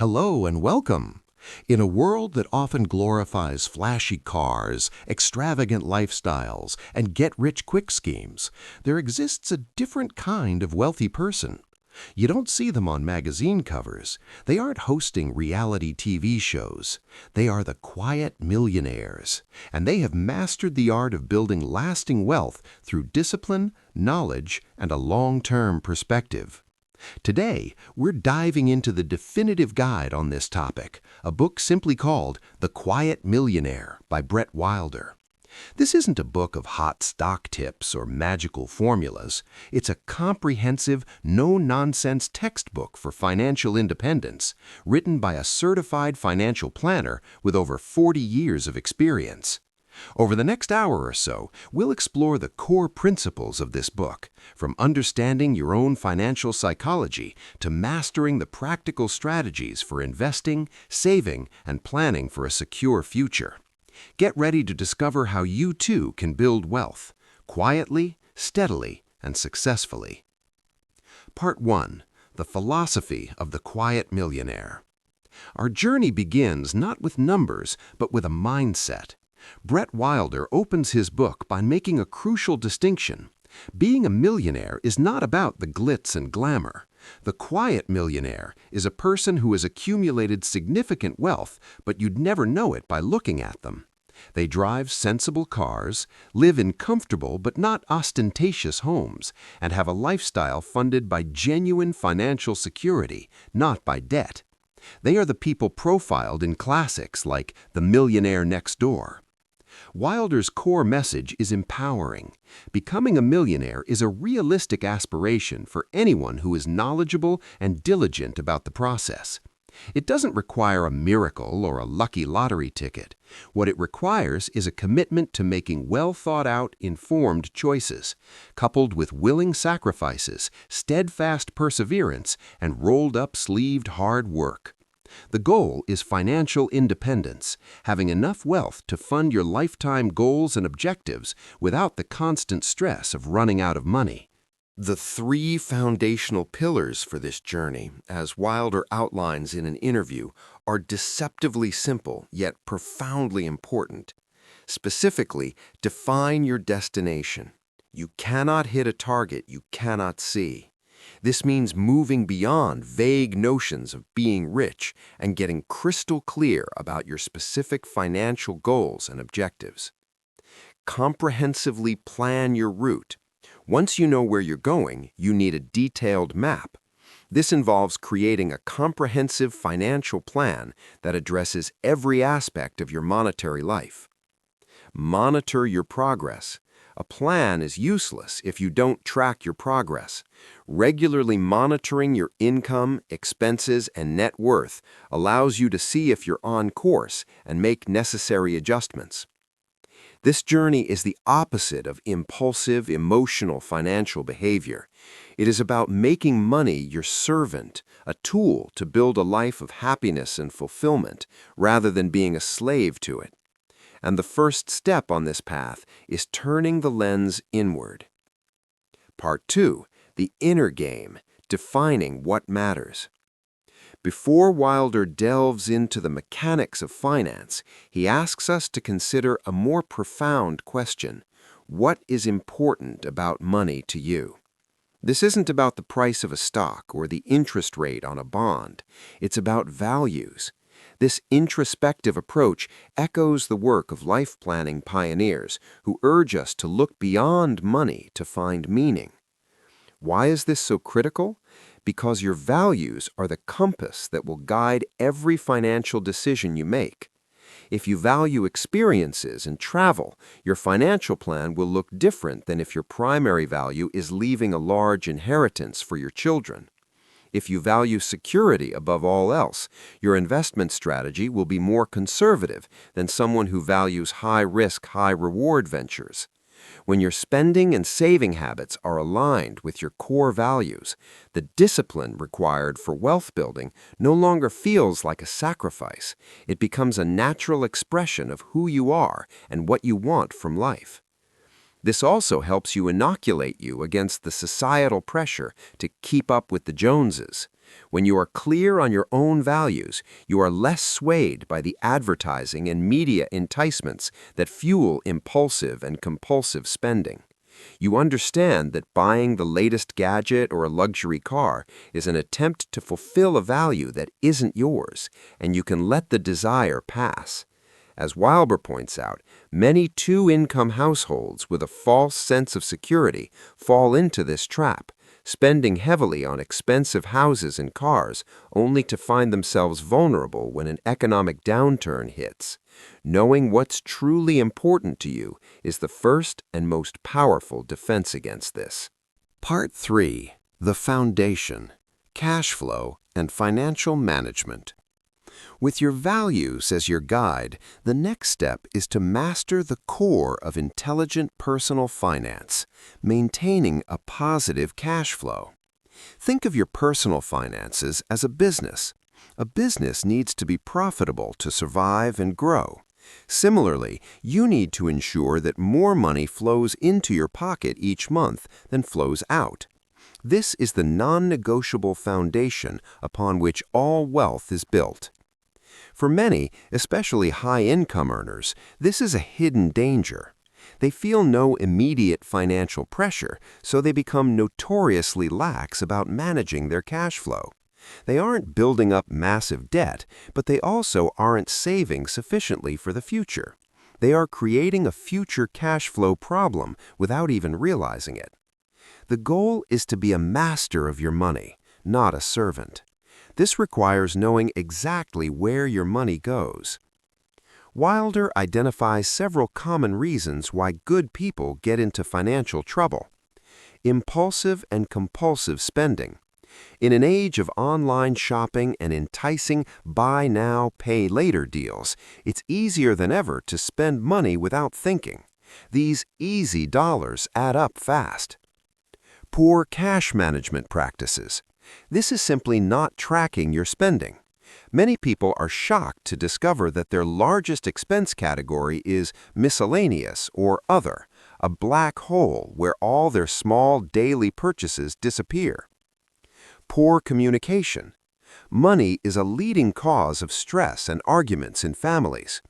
Hello and welcome. In a world that often glorifies flashy cars, extravagant lifestyles, and get-rich-quick schemes, there exists a different kind of wealthy person. You don't see them on magazine covers. They aren't hosting reality TV shows. They are the quiet millionaires, and they have mastered the art of building lasting wealth through discipline, knowledge, and a long-term perspective. Today, we're diving into the definitive guide on this topic, a book simply called The Quiet Millionaire by Brett Wilder. This isn't a book of hot stock tips or magical formulas. It's a comprehensive, no-nonsense textbook for financial independence, written by a certified financial planner with over 40 years of experience. Over the next hour or so, we'll explore the core principles of this book, from understanding your own financial psychology to mastering the practical strategies for investing, saving, and planning for a secure future. Get ready to discover how you too can build wealth, quietly, steadily, and successfully. Part 1. The Philosophy of the Quiet Millionaire. Our journey begins not with numbers, but with a mindset. Brett Wilder opens his book by making a crucial distinction. Being a millionaire is not about the glitz and glamour. The quiet millionaire is a person who has accumulated significant wealth, but you'd never know it by looking at them. They drive sensible cars, live in comfortable but not ostentatious homes, and have a lifestyle funded by genuine financial security, not by debt. They are the people profiled in classics like The Millionaire Next Door. Wilder's core message is empowering. Becoming a millionaire is a realistic aspiration for anyone who is knowledgeable and diligent about the process. It doesn't require a miracle or a lucky lottery ticket. What it requires is a commitment to making well-thought-out, informed choices, coupled with willing sacrifices, steadfast perseverance, and rolled-up-sleeved hard work. The goal is financial independence, having enough wealth to fund your lifetime goals and objectives without the constant stress of running out of money. The three foundational pillars for this journey, as Wilder outlines in an interview, are deceptively simple yet profoundly important. Specifically, define your destination. You cannot hit a target you cannot see. This means moving beyond vague notions of being rich and getting crystal clear about your specific financial goals and objectives. Comprehensively plan your route. Once you know where you're going, you need a detailed map. This involves creating a comprehensive financial plan that addresses every aspect of your monetary life. Monitor your progress. A plan is useless if you don't track your progress. Regularly monitoring your income, expenses, and net worth allows you to see if you're on course and make necessary adjustments. This journey is the opposite of impulsive, emotional financial behavior. It is about making money your servant, a tool to build a life of happiness and fulfillment, rather than being a slave to it. And the first step on this path is turning the lens inward. Part 2. The inner game, defining what matters. Before Wilder delves into the mechanics of finance, he asks us to consider a more profound question. What is important about money to you? This isn't about the price of a stock or the interest rate on a bond. It's about values. This introspective approach echoes the work of life planning pioneers who urge us to look beyond money to find meaning. Why is this so critical? Because your values are the compass that will guide every financial decision you make. If you value experiences and travel, your financial plan will look different than if your primary value is leaving a large inheritance for your children. If you value security above all else, your investment strategy will be more conservative than someone who values high-risk, high-reward ventures. When your spending and saving habits are aligned with your core values, the discipline required for wealth building no longer feels like a sacrifice. It becomes a natural expression of who you are and what you want from life. This also helps you inoculate you against the societal pressure to keep up with the Joneses. When you are clear on your own values, you are less swayed by the advertising and media enticements that fuel impulsive and compulsive spending. You understand that buying the latest gadget or a luxury car is an attempt to fulfill a value that isn't yours, and you can let the desire pass. As Wilber points out, many two-income households with a false sense of security fall into this trap, spending heavily on expensive houses and cars only to find themselves vulnerable when an economic downturn hits. Knowing what's truly important to you is the first and most powerful defense against this. Part 3. The Foundation, Cash Flow, and Financial Management. With your values as your guide, the next step is to master the core of intelligent personal finance, maintaining a positive cash flow. Think of your personal finances as a business. A business needs to be profitable to survive and grow. Similarly, you need to ensure that more money flows into your pocket each month than flows out. This is the non-negotiable foundation upon which all wealth is built. For many, especially high-income earners, this is a hidden danger. They feel no immediate financial pressure, so they become notoriously lax about managing their cash flow. They aren't building up massive debt, but they also aren't saving sufficiently for the future. They are creating a future cash flow problem without even realizing it. The goal is to be a master of your money, not a servant. This requires knowing exactly where your money goes. Wilder identifies several common reasons why good people get into financial trouble. Impulsive and compulsive spending. In an age of online shopping and enticing buy now, pay later deals, it's easier than ever to spend money without thinking. These easy dollars add up fast. Poor cash management practices. This is simply not tracking your spending. Many people are shocked to discover that their largest expense category is miscellaneous or other, a black hole where all their small daily purchases disappear. Poor communication. Money is a leading cause of stress and arguments in families.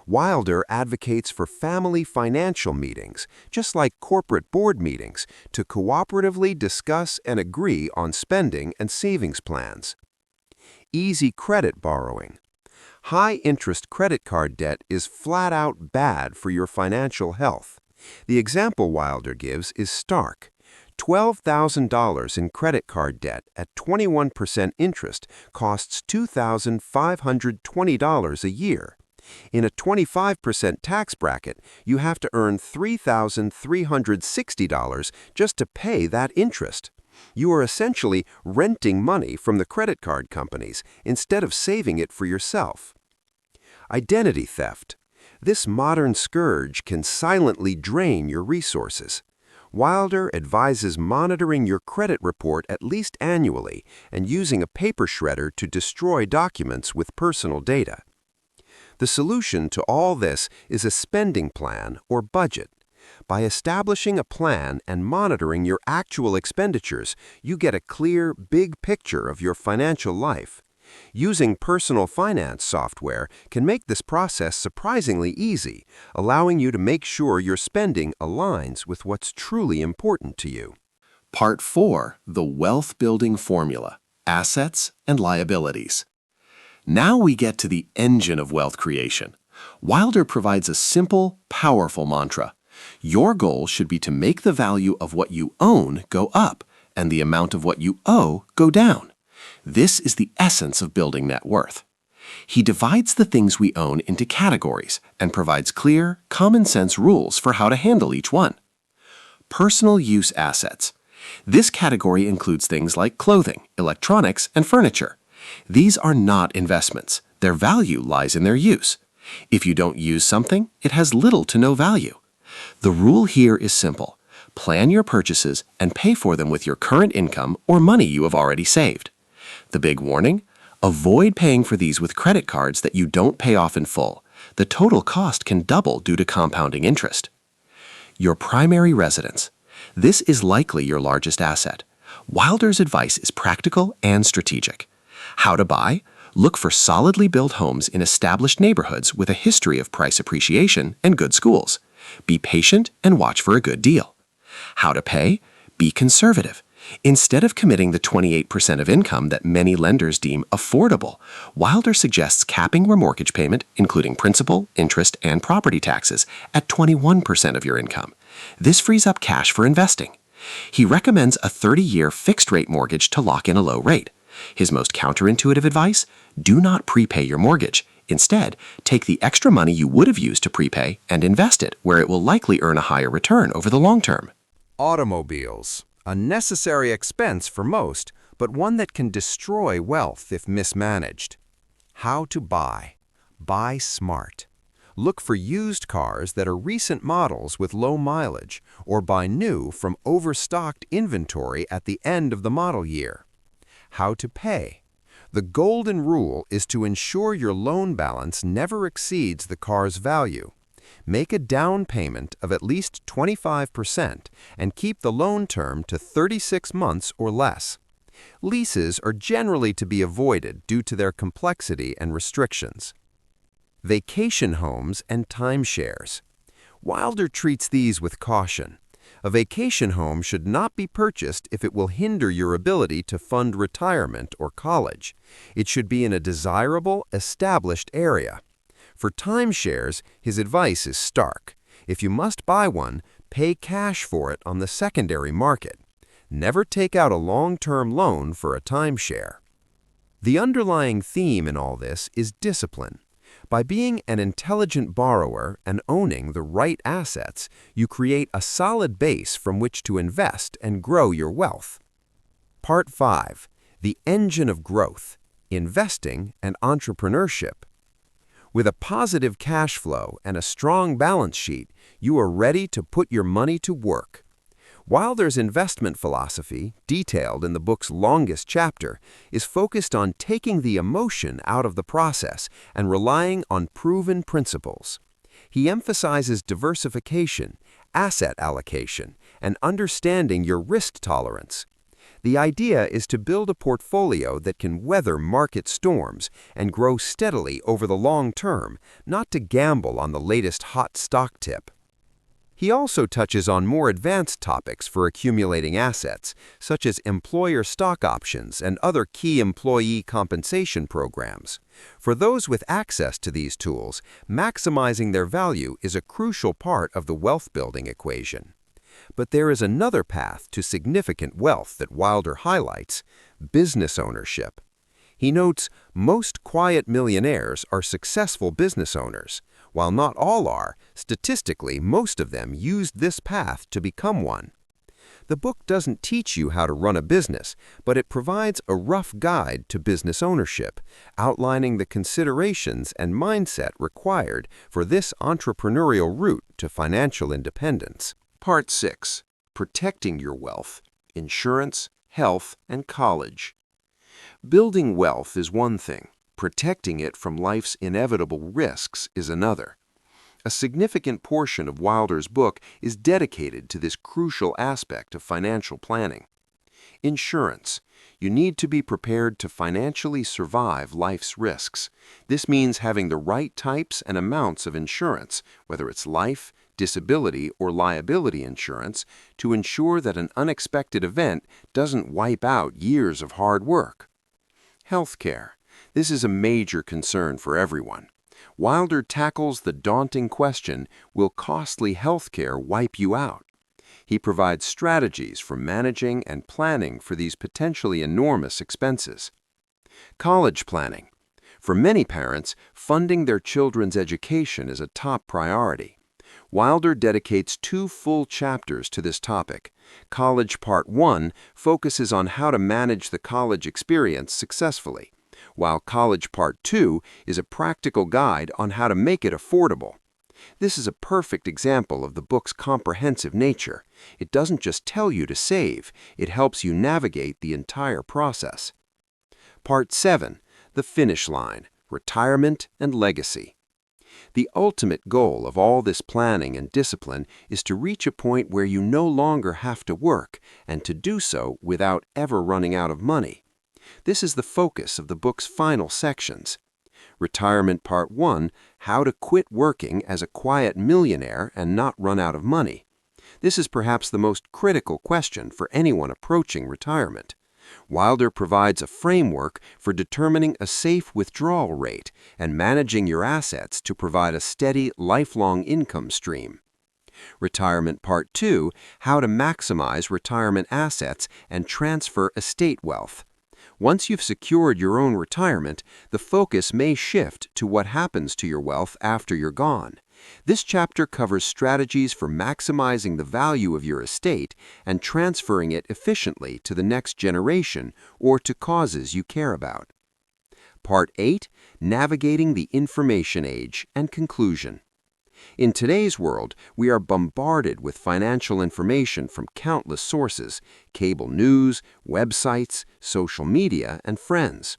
Wilder advocates for family financial meetings, just like corporate board meetings, to cooperatively discuss and agree on spending and savings plans. Easy credit borrowing. High-interest credit card debt is flat-out bad for your financial health. The example Wilder gives is stark. $12,000 in credit card debt at 21% interest costs $2,520 a year. In a 25% tax bracket, you have to earn $3,360 just to pay that interest. You are essentially renting money from the credit card companies instead of saving it for yourself. Identity theft. This modern scourge can silently drain your resources. Wilder advises monitoring your credit report at least annually and using a paper shredder to destroy documents with personal data. The solution to all this is a spending plan or budget. By establishing a plan and monitoring your actual expenditures, you get a clear, big picture of your financial life. Using personal finance software can make this process surprisingly easy, allowing you to make sure your spending aligns with what's truly important to you. Part 4. The Wealth Building Formula, Assets and Liabilities. Now we get to the engine of wealth creation. Wilder provides a simple, powerful mantra. Your goal should be to make the value of what you own go up and the amount of what you owe go down. This is the essence of building net worth. He divides the things we own into categories and provides clear, common-sense rules for how to handle each one. Personal use assets. This category includes things like clothing, electronics, and furniture. These are not investments. Their value lies in their use. If you don't use something, it has little to no value. The rule here is simple. Plan your purchases and pay for them with your current income or money you have already saved. The big warning? Avoid paying for these with credit cards that you don't pay off in full. The total cost can double due to compounding interest. Your primary residence. This is likely your largest asset. Wilder's advice is practical and strategic. How to buy? Look for solidly built homes in established neighborhoods with a history of price appreciation and good schools. Be patient and watch for a good deal. How to pay? Be conservative. Instead of committing the 28% of income that many lenders deem affordable, Wilder suggests capping your mortgage payment, including principal, interest, and property taxes, at 21% of your income. This frees up cash for investing. He recommends a 30-year fixed-rate mortgage to lock in a low rate. His most counterintuitive advice? Do not prepay your mortgage. Instead, take the extra money you would have used to prepay and invest it where it will likely earn a higher return over the long term. Automobiles. A necessary expense for most, but one that can destroy wealth if mismanaged. How to buy. Buy smart. Look for used cars that are recent models with low mileage, or buy new from overstocked inventory at the end of the model year. How to pay. The golden rule is to ensure your loan balance never exceeds the car's value. Make a down payment of at least 25% and keep the loan term to 36 months or less. Leases are generally to be avoided due to their complexity and restrictions. Vacation homes and timeshares. Wilder treats these with caution. A vacation home should not be purchased if it will hinder your ability to fund retirement or college. It should be in a desirable, established area. For timeshares, his advice is stark. If you must buy one, pay cash for it on the secondary market. Never take out a long-term loan for a timeshare. The underlying theme in all this is discipline. By being an intelligent borrower and owning the right assets, you create a solid base from which to invest and grow your wealth. Part 5. The Engine of Growth, Investing and Entrepreneurship. With a positive cash flow and a strong balance sheet, you are ready to put your money to work. Wilder's investment philosophy, detailed in the book's longest chapter, is focused on taking the emotion out of the process and relying on proven principles. He emphasizes diversification, asset allocation, and understanding your risk tolerance. The idea is to build a portfolio that can weather market storms and grow steadily over the long term, not to gamble on the latest hot stock tip. He also touches on more advanced topics for accumulating assets, such as employer stock options and other key employee compensation programs. For those with access to these tools, maximizing their value is a crucial part of the wealth-building equation. But there is another path to significant wealth that Wilder highlights: business ownership. He notes most quiet millionaires are successful business owners. While not all are, statistically, most of them used this path to become one. The book doesn't teach you how to run a business, but it provides a rough guide to business ownership, outlining the considerations and mindset required for this entrepreneurial route to financial independence. Part 6. Protecting your wealth, insurance, health, and college. Building wealth is one thing. Protecting it from life's inevitable risks is another. A significant portion of Wilder's book is dedicated to this crucial aspect of financial planning. Insurance. You need to be prepared to financially survive life's risks. This means having the right types and amounts of insurance, whether it's life, disability, or liability insurance, to ensure that an unexpected event doesn't wipe out years of hard work. Healthcare. This is a major concern for everyone. Wilder tackles the daunting question, will costly healthcare wipe you out? He provides strategies for managing and planning for these potentially enormous expenses. College planning. For many parents, funding their children's education is a top priority. Wilder dedicates 2 full chapters to this topic. College Part 1 focuses on how to manage the college experience successfully, while College Part 2 is a practical guide on how to make it affordable. This is a perfect example of the book's comprehensive nature. It doesn't just tell you to save, it helps you navigate the entire process. Part 7. The Finish Line, Retirement and Legacy. The ultimate goal of all this planning and discipline is to reach a point where you no longer have to work, and to do so without ever running out of money. This is the focus of the book's final sections. Retirement Part 1, How to Quit Working as a Quiet Millionaire and Not Run Out of Money. This is perhaps the most critical question for anyone approaching retirement. Wilder provides a framework for determining a safe withdrawal rate and managing your assets to provide a steady, lifelong income stream. Retirement Part 2, How to Maximize Retirement Assets and Transfer Estate Wealth. Once you've secured your own retirement, the focus may shift to what happens to your wealth after you're gone. This chapter covers strategies for maximizing the value of your estate and transferring it efficiently to the next generation or to causes you care about. Part 8, Navigating the Information Age and Conclusion. In today's world, we are bombarded with financial information from countless sources: cable news, websites, social media, and friends.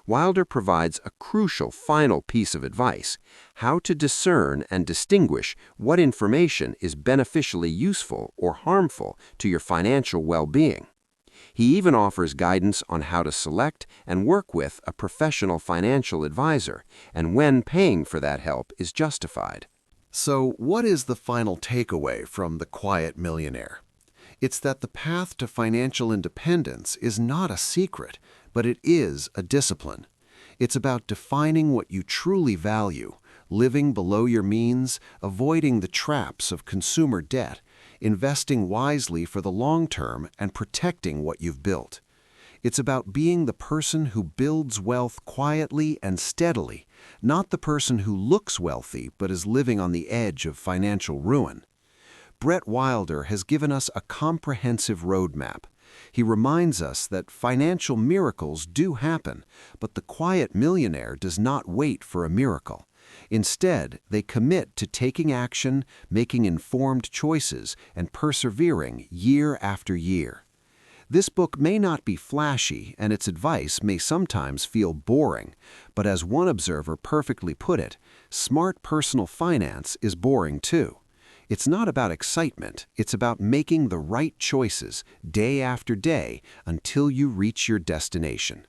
Wilder provides a crucial final piece of advice: how to discern and distinguish what information is beneficially useful or harmful to your financial well-being. He even offers guidance on how to select and work with a professional financial advisor, and when paying for that help is justified. So, what is the final takeaway from The Quiet Millionaire? It's that the path to financial independence is not a secret, but it is a discipline. It's about defining what you truly value, living below your means, avoiding the traps of consumer debt, investing wisely for the long term, and protecting what you've built. It's about being the person who builds wealth quietly and steadily, not the person who looks wealthy but is living on the edge of financial ruin. Brett Wilder has given us a comprehensive roadmap. He reminds us that financial miracles do happen, but the quiet millionaire does not wait for a miracle. Instead, they commit to taking action, making informed choices, and persevering year after year. This book may not be flashy, and its advice may sometimes feel boring, but as one observer perfectly put it, smart personal finance is boring too. It's not about excitement, it's about making the right choices day after day until you reach your destination.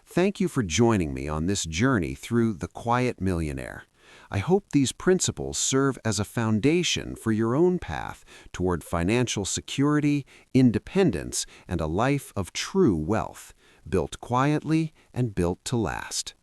Thank you for joining me on this journey through The Quiet Millionaire. I hope these principles serve as a foundation for your own path toward financial security, independence, and a life of true wealth, built quietly and built to last.